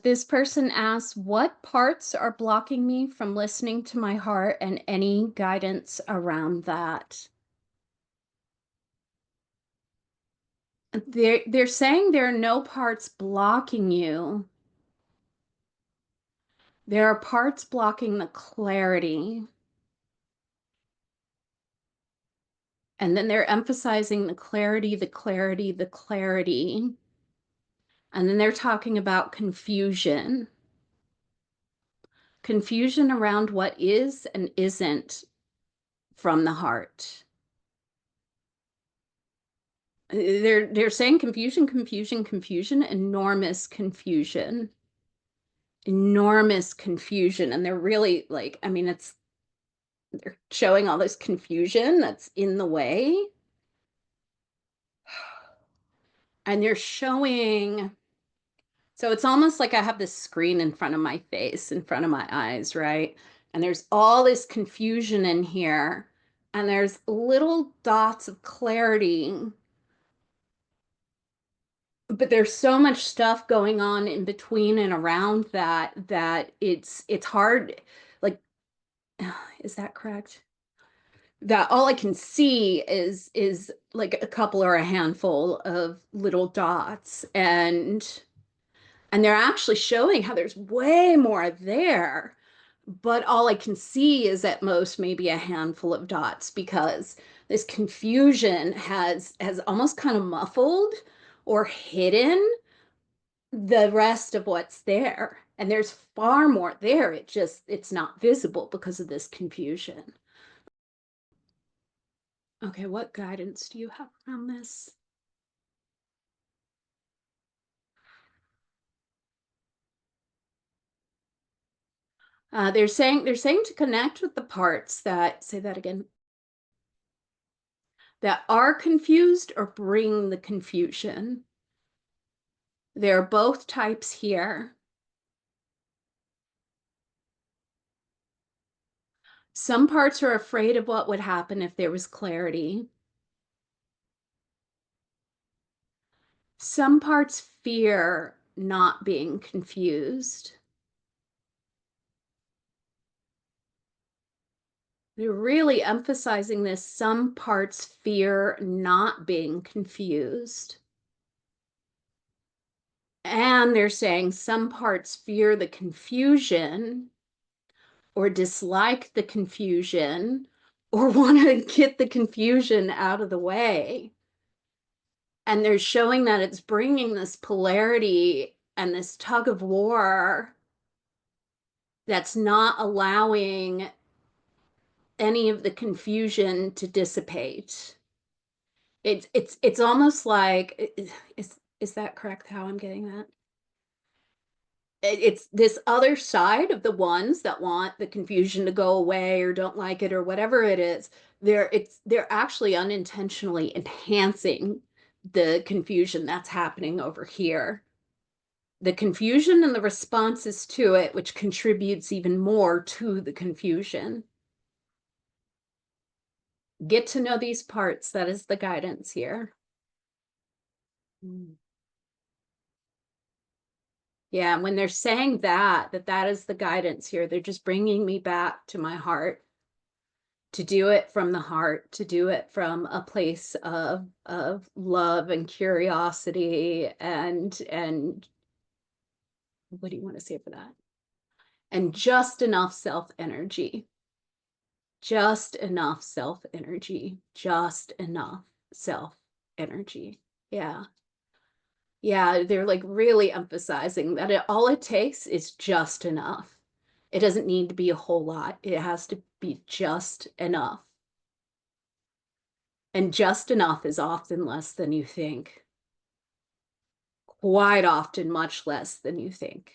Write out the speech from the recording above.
This person asks, what parts are blocking me from listening to my heart, and any guidance around that? They're saying there are no parts blocking you. There are parts blocking the clarity. And then they're emphasizing the clarity, the clarity, the clarity. And then they're talking about confusion. Confusion around what is and isn't from the heart. They're saying confusion, confusion, confusion, enormous confusion. Enormous confusion. And they're really like, I mean, they're showing all this confusion that's in the way. And they're showing, so it's almost like I have this screen in front of my face, in front of my eyes, right? And there's all this confusion in here, and there's little dots of clarity, but there's so much stuff going on in between and around that it's hard. Like, is that correct? That all I can see is like a couple or a handful of little dots, and they're actually showing how there's way more there, but all I can see is at most maybe a handful of dots, because this confusion has almost kind of muffled or hidden the rest of what's there. And there's far more there. It's not visible because of this confusion. Okay, what guidance do you have around this? They're saying to connect with the parts that, say that again, that are confused or bring the confusion. There are both types here. Some parts are afraid of what would happen if there was clarity. Some parts fear not being confused. They're really emphasizing this. Some parts fear not being confused. And they're saying some parts fear the confusion, or dislike the confusion, or want to get the confusion out of the way. And they're showing that it's bringing this polarity and this tug of war that's not allowing any of the confusion to dissipate. It's almost like, is that correct how I'm getting that? It's this other side of the ones that want the confusion to go away or don't like it or whatever it is. They're actually unintentionally enhancing the confusion that's happening over here. The confusion and the responses to it, which contributes even more to the confusion. Get to know these parts. That is the guidance here. Yeah, when they're saying that is the guidance here, they're just bringing me back to my heart, to do it from the heart, to do it from a place of love and curiosity and what do you want to say for that? And just enough self energy. Just enough self energy. Just enough self energy. Yeah. Yeah, they're like really emphasizing that all it takes is just enough. It doesn't need to be a whole lot. It has to be just enough. And just enough is often less than you think. Quite often, much less than you think.